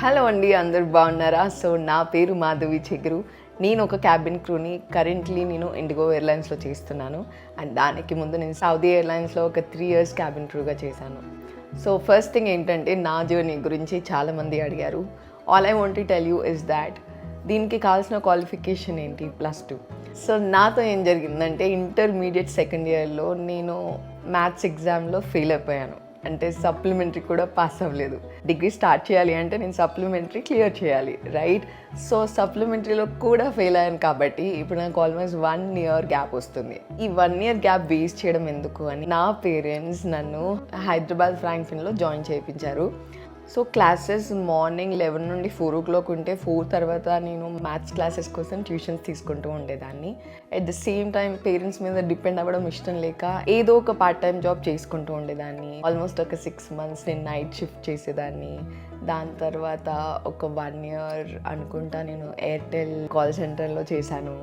Hello అండి, అందరు బాగున్నారా? సో నా పేరు మాధవి చెగురు. నేను ఒక క్యాబిన్ క్రూని. కరెంట్లీ నేను ఇండిగో ఎయిర్లైన్స్లో చేస్తున్నాను. అండ్ దానికి ముందు నేను సౌదీ ఎయిర్లైన్స్లో ఒక 3 years క్యాబిన్ క్రూగా చేశాను. సో ఫస్ట్ థింగ్ ఏంటంటే, నా జర్నీ గురించి చాలామంది అడిగారు. All I want to tell you is that దీనికి కావాల్సిన క్వాలిఫికేషన్ ఏంటి, +2. సో నాతో ఏం జరిగిందంటే, ఇంటర్మీడియట్ సెకండ్ ఇయర్లో నేను మ్యాథ్స్ ఎగ్జామ్లో ఫెయిల్ అయిపోయాను. అంటే సప్లిమెంటరీ కూడా పాస్ అవ్వలేదు. డిగ్రీ స్టార్ట్ చేయాలి అంటే నేను సప్లిమెంటరీ క్లియర్ చేయాలి, రైట్? సో సప్లిమెంటరీలో కూడా ఫెయిల్ అయ్యాను కాబట్టి ఇప్పుడు నాకు ఆల్మోస్ట్ 1 year గ్యాప్ వస్తుంది. ఈ 1 year గ్యాప్ వేస్ట్ చేయడం ఎందుకు అని నా పేరెంట్స్ నన్ను హైదరాబాద్ ఫ్రాంక్ఫర్ట్లో జాయిన్ చేయించారు. సో క్లాసెస్ మార్నింగ్ 11 నుండి 4 o'clock ఉంటే 4 తర్వాత నేను మ్యాథ్స్ క్లాసెస్ కోసం ట్యూషన్స్ తీసుకుంటూ ఉండేదాన్ని. At the same time parents మీద డిపెండ్ అవ్వడం ఇష్టం లేక ఏదో ఒక పార్ట్ టైం జాబ్ చేసుకుంటూ ఉండేదాన్ని. ఆల్మోస్ట్ ఒక 6 months నేను నైట్ షిఫ్ట్ చేసేదాన్ని. దాని తర్వాత ఒక 1 year అనుకుంటా నేను ఎయిర్టెల్ కాల్ సెంటర్లో చేశాను.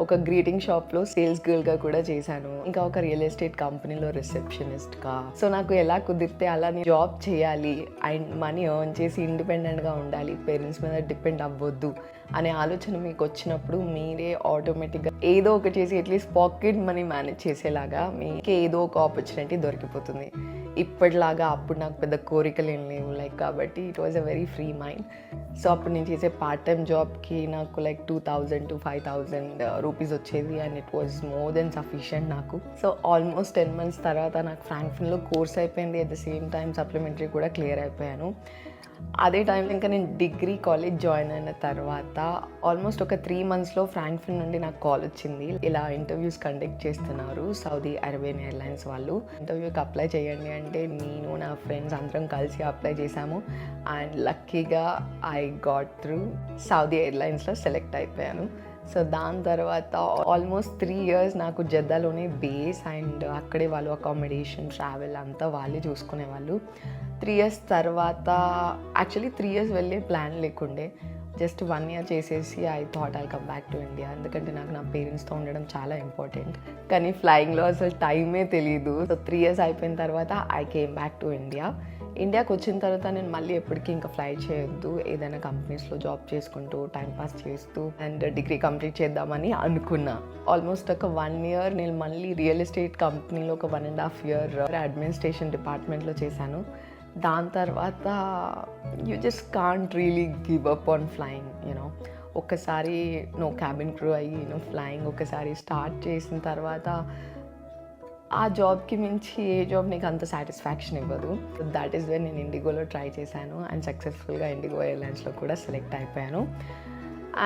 ఒక గ్రీటింగ్ షాప్లో సేల్స్ గర్ల్గా కూడా చేశాను. ఇంకా ఒక రియల్ ఎస్టేట్ కంపెనీలో రిసెప్షనిస్ట్గా. సో నాకు ఎలా కుదిరితే అలా నేను జాబ్ చేయాలి అండ్ మనీ ఎర్న్ చేసి ఇండిపెండెంట్గా ఉండాలి, పేరెంట్స్ మీద డిపెండ్ అవ్వద్దు అనే ఆలోచన మీకు వచ్చినప్పుడు మీరే ఆటోమేటిక్గా ఏదో ఒకటి చేసి అట్లీస్ట్ పాకెట్ మనీ మేనేజ్ చేసేలాగా మీకు ఏదో ఒక ఆపర్చునిటీ దొరికిపోతుంది. ఇప్పటిలాగా అప్పుడు నాకు పెద్ద కోరికలు ఏం లేవు కాబట్టి it was a very free mind. So అప్పుడు నేను చేసే పార్ట్ టైం జాబ్కి నాకు 2,000 to 5,000 రూపీస్ వచ్చేది and it was more than sufficient నాకు. సో ఆల్మోస్ట్ 10 months తర్వాత నాకు ఫ్రాంక్ఫర్ట్లో కోర్స్ అయిపోయింది. At the same time supplementary కూడా క్లియర్ అయిపోయాను. అదే టైంలో ఇంకా నేను డిగ్రీ కాలేజ్ జాయిన్ అయిన తర్వాత ఆల్మోస్ట్ ఒక 3 monthsలో ఫ్రాంక్ఫర్ట్ నుండి నాకు కాల్ వచ్చింది. ఇలా ఇంటర్వ్యూస్ కండక్ట్ చేస్తున్నారు సౌదీ అరేబియన్ ఎయిర్లైన్స్ వాళ్ళు, ఇంటర్వ్యూకి అప్లై చేయండి అంటే నేను నా ఫ్రెండ్స్ అందరం కలిసి అప్లై చేశాము. అండ్ లక్కీగా ఐ గాట్ త్రూ సౌదీ ఎయిర్లైన్స్లో సెలెక్ట్ అయిపోయాను. సో దాని తర్వాత ఆల్మోస్ట్ 3 years నాకు జద్దాలోనే బేస్ అండ్ అక్కడే వాళ్ళు అకామిడేషన్, ట్రావెల్ అంతా వాళ్ళే చూసుకునేవాళ్ళు. 3 years తర్వాత యాక్చువల్లీ 3 years వెళ్ళే ప్లాన్ లేకుండే. జస్ట్ 1 year చేసేసి I thought I'll come back to India. ఎందుకంటే నాకు నా పేరెంట్స్తో ఉండడం చాలా ఇంపార్టెంట్. కానీ ఫ్లయింగ్లో అసలు టైమే తెలియదు. సో 3 years అయిపోయిన తర్వాత I came back to India. ఇండియాకి వచ్చిన తర్వాత నేను మళ్ళీ ఎప్పటికీ ఇంకా ఫ్లై చేయొద్దు, ఏదైనా కంపెనీస్లో జాబ్ చేసుకుంటూ టైంపాస్ చేస్తూ అండ్ డిగ్రీ కంప్లీట్ చేద్దామని అనుకున్నా. ఆల్మోస్ట్ ఒక 1 year నేను మళ్ళీ రియల్ ఎస్టేట్ కంపెనీలో ఒక 1.5 year అడ్మినిస్ట్రేషన్ డిపార్ట్మెంట్లో చేశాను. దాని తర్వాత you just can't really give up on flying, you know. ఒక్కసారి నువ్వు క్యాబిన్ క్రూ అయ్యి ఫ్లయింగ్ ఒకసారి స్టార్ట్ చేసిన తర్వాత ఆ జాబ్కి మించి ఏ జాబ్ నీకు అంత సాటిస్ఫాక్షన్ ఇవ్వదు. దట్ ఈస్ వెన్ నేను ఇండిగోలో ట్రై చేశాను అండ్ సక్సెస్ఫుల్గా ఇండిగో ఎయిర్లైన్స్లో కూడా సెలెక్ట్ అయిపోయాను.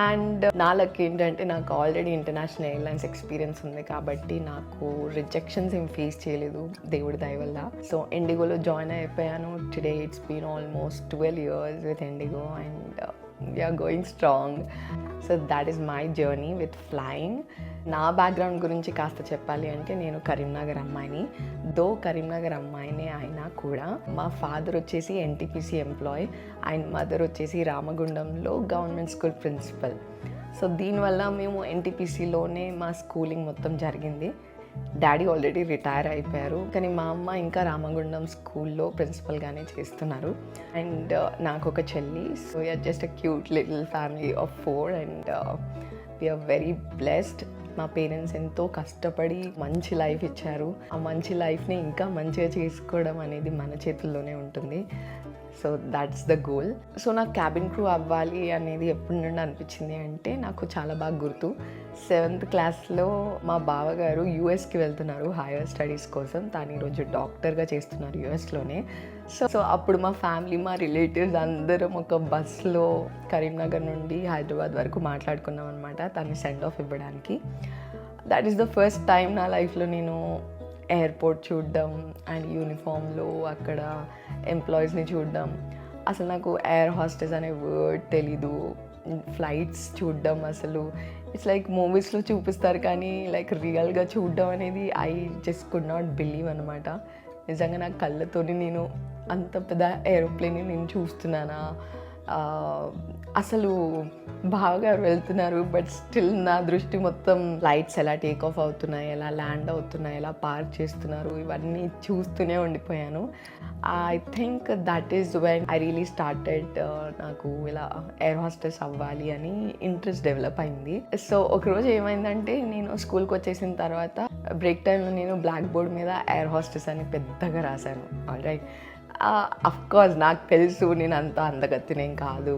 అండ్ నా లక్ ఏంటంటే నాకు ఆల్రెడీ ఇంటర్నేషనల్ ఎయిర్లైన్స్ ఎక్స్పీరియన్స్ ఉంది కాబట్టి నాకు రిజెక్షన్స్ ఏం ఫేస్ చేయలేదు, దేవుడి దయ వల్ల. సో ఇండిగోలో జాయిన్ అయిపోయాను. Today it's been almost 12 years with IndiGo and we're going strong. So that is my journey with flying. నా బ్యాక్గ్రౌండ్ గురించి కాస్త చెప్పాలి అంటే, నేను కరీంనగర్ అమ్మాయిని. కరీంనగర్ అమ్మాయినే అయినా కూడా మా ఫాదర్ వచ్చేసి ఎన్టీపీసీ ఎంప్లాయ్ అండ్ మదర్ వచ్చేసి రామగుండంలో గవర్నమెంట్ స్కూల్ ప్రిన్సిపల్. సో దీనివల్ల మేము ఎన్టీపీసీలోనే మా స్కూలింగ్ మొత్తం జరిగింది. డాడీ ఆల్రెడీ రిటైర్ అయిపోయారు, కానీ మా అమ్మ ఇంకా రామగుండం స్కూల్లో ప్రిన్సిపల్గానే చేస్తున్నారు. అండ్ నాకు ఒక చెల్లి. So you're just a cute little family of 4 and we're very blessed. మా పేరెంట్స్ ఎంతో కష్టపడి మంచి లైఫ్ ఇచ్చారు. ఆ మంచి లైఫ్ని ఇంకా మంచిగా చేసుకోవడం అనేది మన చేతుల్లోనే ఉంటుంది. So that's the goal. So నాకు క్యాబిన్ క్రూ అవ్వాలి అనేది ఎప్పటి నుండి అనిపించింది అంటే, నాకు చాలా బాగా గుర్తు. 7th classలో మా బావగారు యూఎస్కి వెళ్తున్నారు హైయర్ స్టడీస్ కోసం. తను ఈరోజు డాక్టర్గా చేస్తున్నారు యూఎస్లోనే. సో అప్పుడు మా ఫ్యామిలీ, మా రిలేటివ్స్ అందరం ఒక బస్లో కరీంనగర్ నుండి హైదరాబాద్ వరకు మాట్లాడుకున్నాం అనమాట తను సెండ్ ఆఫ్ ఇవ్వడానికి. That is the first time నా లైఫ్లో నేను ఎయిర్పోర్ట్ చూడడం అండ్ యూనిఫామ్లో అక్కడ ఎంప్లాయీస్ని చూడడం. అసలు నాకు ఎయిర్ హాస్టెస్ అనే వర్డ్ తెలీదు. ఫ్లైట్స్ చూడడం అసలు ఇట్స్ లైక్ మూవీస్లో చూపిస్తారు కానీ రియల్గా చూడడం అనేది I just could not believe అనమాట. నిజంగా నా కళ్ళతోని నేను అంత పెద్ద ఏరోప్లేన్ని నేను చూస్తున్నానా, అసలు బాగా వెళ్తున్నారు, బట్ స్టిల్ నా దృష్టి మొత్తం ఫ్లైట్స్ ఎలా టేక్ ఆఫ్ అవుతున్నాయి, ఎలా ల్యాండ్ అవుతున్నాయి, ఎలా పార్క్ చేస్తున్నారు, ఇవన్నీ చూస్తూనే ఉండిపోయాను. I think that is when I really started నాకు ఇలా ఎయిర్ హోస్టెస్ అవ్వాలి అని ఇంట్రెస్ట్ డెవలప్ అయింది. సో ఒకరోజు ఏమైందంటే, నేను స్కూల్కి వచ్చేసిన తర్వాత బ్రేక్ టైంలో నేను బ్లాక్ బోర్డ్ మీద ఎయిర్ హోస్టెస్ అని పెద్దగా రాశాను. ఆల్రైట్, అఫ్కోర్స్ నాకు తెలుసు నేను అంత అందగత్తినేం కాదు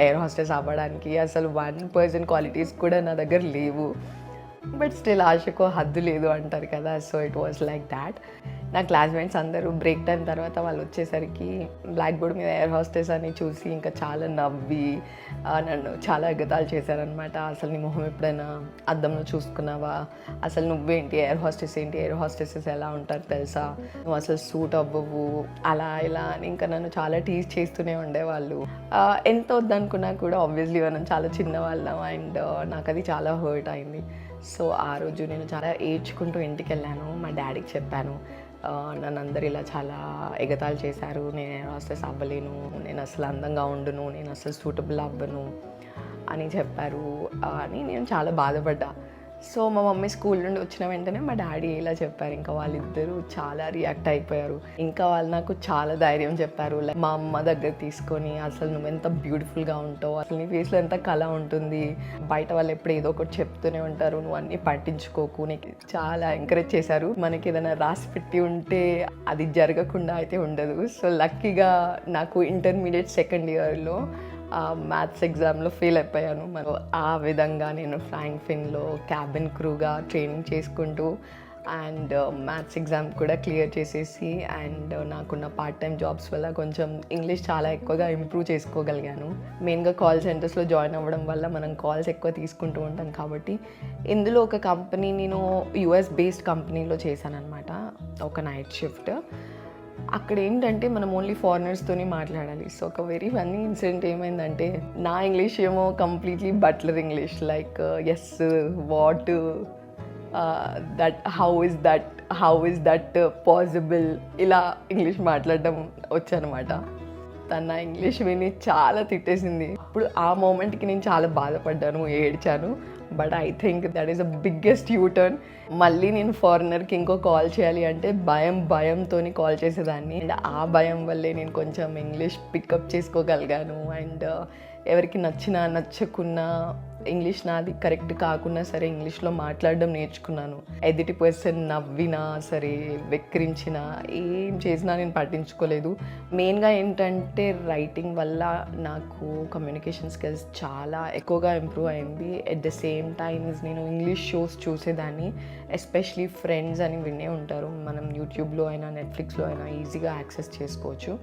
ఎయిర్ హోస్టెస్ అవ్వడానికి, అసలు 1% క్వాలిటీస్ కూడా నా దగ్గర లేవు. బట్ స్టిల్ ఆశకో హద్దు లేదు అంటారు కదా. So it was like that. నా క్లాస్మేట్స్ అందరూ బ్రేక్ టైం తర్వాత వాళ్ళు వచ్చేసరికి బ్లాక్ బోర్డ్ మీద ఎయిర్ హోస్టెస్ అని చూసి ఇంకా చాలా నవ్వి నన్ను చాలా ఎగతాళి చేశారనమాట. అసలు నీ మొహం ఎప్పుడైనా అద్దంలో చూసుకున్నావా, అసలు నువ్వేంటి ఎయిర్ హోస్టెస్ ఏంటి, ఎయిర్ హోస్టెసెస్ ఎలా ఉంటారు తెలుసా, నువ్వు అసలు సూట్ అవ్వవు, అలా ఇలా అని ఇంకా నన్ను చాలా టీజ్ చేస్తూనే ఉండేవాళ్ళు. ఎంత వద్దనుకున్నా కూడా ఆబ్వియస్లీ మనం చాలా చిన్నవాళ్ళం అండ్ నాకు అది చాలా హర్ట్ అయింది. సో ఆ రోజు నేను చాలా ఏడ్చుకుంటూ ఇంటికి వెళ్ళాను. మా డాడీకి చెప్పాను, నన్ను అందరు ఇలా చాలా ఎగతాళి చేశారు, నేను ఎయిర్ హోస్టెస్ అవ్వలేను, నేను అసలు అందంగా ఉండును, నేను అసలు సూటబుల్ అవ్వను అని చెప్పారు అని నేను చాలా బాధపడ్డా. సో మా మమ్మీ స్కూల్ నుండి వచ్చిన వెంటనే మా డాడీ ఇలా చెప్పారు, ఇంకా వాళ్ళిద్దరూ చాలా రియాక్ట్ అయిపోయారు. ఇంకా వాళ్ళు నాకు చాలా ధైర్యం చెప్పారు. లైక్ మా అమ్మ దగ్గర తీసుకొని, అసలు నువ్వు ఎంత బ్యూటిఫుల్గా ఉంటావు, అసలు నీ ఫేస్లో ఎంత కళ ఉంటుంది, బయట వాళ్ళు ఎప్పుడు ఏదో ఒకటి చెప్తూనే ఉంటారు, నువ్వు అన్నీ పట్టించుకోకు, నీకు చాలా ఎంకరేజ్ చేశారు. మనకి ఏదైనా రాసి పెట్టి ఉంటే అది జరగకుండా అయితే ఉండదు. సో లక్కీగా నాకు ఇంటర్మీడియట్ సెకండ్ ఇయర్లో మ్యాథ్స్ ఎగ్జామ్లో ఫెయిల్ అయిపోయాను. మరి ఆ విధంగా నేను ఫ్రాంక్ఫిన్లో క్యాబిన్ క్రూగా ట్రైనింగ్ చేసుకుంటూ అండ్ మ్యాథ్స్ ఎగ్జామ్ కూడా క్లియర్ చేసేసి అండ్ నాకున్న పార్ట్ టైం జాబ్స్ వల్ల కొంచెం ఇంగ్లీష్ చాలా ఎక్కువగా ఇంప్రూవ్ చేసుకోగలిగాను. మెయిన్గా కాల్ సెంటర్స్లో జాయిన్ అవ్వడం వల్ల మనం కాల్స్ ఎక్కువ తీసుకుంటూ ఉంటాం కాబట్టి ఇందులో ఒక కంపెనీ, నేను యుఎస్ బేస్డ్ కంపెనీలో చేశాను అనమాట, ఒక నైట్ షిఫ్ట్. అక్కడ ఏంటంటే మనం ఓన్లీ ఫారినర్స్తోనే మాట్లాడాలి. సో ఒక వెరీ ఫన్నీ ఇన్సిడెంట్ ఏమైందంటే, నా ఇంగ్లీష్ ఏమో completely butler English, like yes, what, that, how is that possible, ఇలా ఇంగ్లీష్ మాట్లాడడం వచ్చనమాట. తను నా ఇంగ్లీష్ విని చాలా తిట్టేసింది. అప్పుడు ఆ మూమెంట్కి నేను చాలా బాధపడ్డాను, ఏడ్చాను. But I think that is the biggest U-turn. మళ్ళీ నేను ఫారినర్కి ఇంకో కాల్ చేయాలి అంటే భయంతో కాల్ చేసేదాన్ని. అండ్ ఆ భయం వల్లే నేను కొంచెం ఇంగ్లీష్ పికప్ చేసుకోగలిగాను. అండ్ ఎవరికి నచ్చినా నచ్చకున్నా, ఇంగ్లీష్ నాది కరెక్ట్ కాకున్నా సరే ఇంగ్లీష్లో మాట్లాడడం నేర్చుకున్నాను. ఎదుటి పర్సన్ నవ్వినా సరే, వెక్కిరించినా, ఏం చేసినా నేను పట్టించుకోలేదు. మెయిన్గా ఏంటంటే రైటింగ్ వల్ల నాకు కమ్యూనికేషన్ స్కిల్స్ చాలా ఎక్కువగా ఇంప్రూవ్ అయింది. ఎట్ ద సేమ్ టైమ్స్ నేను ఇంగ్లీష్ షోస్ చూసేదాన్ని, ఎస్పెషలీ ఫ్రెండ్స్ అని వినే ఉంటారు, మనం యూట్యూబ్లో అయినా నెట్ఫ్లిక్స్లో అయినా ఈజీగా యాక్సెస్ చేసుకోవచ్చు.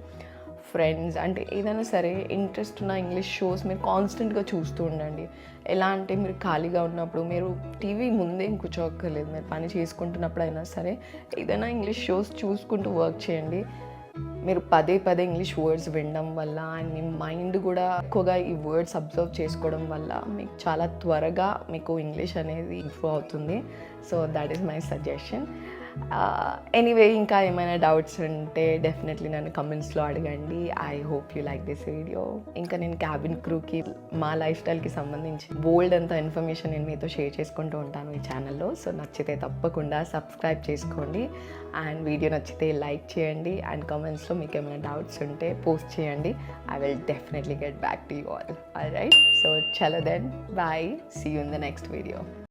ఫ్రెండ్స్ అంటే ఏదైనా సరే ఇంట్రెస్ట్ ఉన్న ఇంగ్లీష్ షోస్ మీరు కాన్స్టెంట్గా చూస్తూ ఉండండి. ఎలా అంటే మీరు ఖాళీగా ఉన్నప్పుడు మీరు టీవీ ముందే కూర్చోక్కర్లేదు, మీరు పని చేసుకుంటున్నప్పుడు అయినా సరే ఏదైనా ఇంగ్లీష్ షోస్ చూసుకుంటూ వర్క్ చేయండి. మీరు పదే ఇంగ్లీష్ వర్డ్స్ వినడం వల్ల అండ్ మీ మైండ్ కూడా ఎక్కువగా ఈ వర్డ్స్ అబ్జర్వ్ చేసుకోవడం వల్ల మీకు చాలా త్వరగా మీకు ఇంగ్లీష్ అనేది ఇంప్రూవ్ అవుతుంది. So that is my suggestion. Anyway, ఇంకా ఏమైనా డౌట్స్ ఉంటే డెఫినెట్లీ నన్ను కమెంట్స్లో అడగండి. I hope you like this video. ఇంకా నేను క్యాబిన్ క్రూకి, మా లైఫ్ స్టైల్కి సంబంధించి బోల్డ్ అంత ఇన్ఫర్మేషన్ నేను మీతో షేర్ చేసుకుంటూ ఉంటాను ఈ ఛానల్లో. సో నచ్చితే తప్పకుండా సబ్స్క్రైబ్ చేసుకోండి అండ్ వీడియో నచ్చితే లైక్ చేయండి అండ్ కమెంట్స్లో మీకు ఏమైనా డౌట్స్ ఉంటే పోస్ట్ చేయండి. I will definitely get back to you all. Alright, so చలో then, bye, see you in the next video.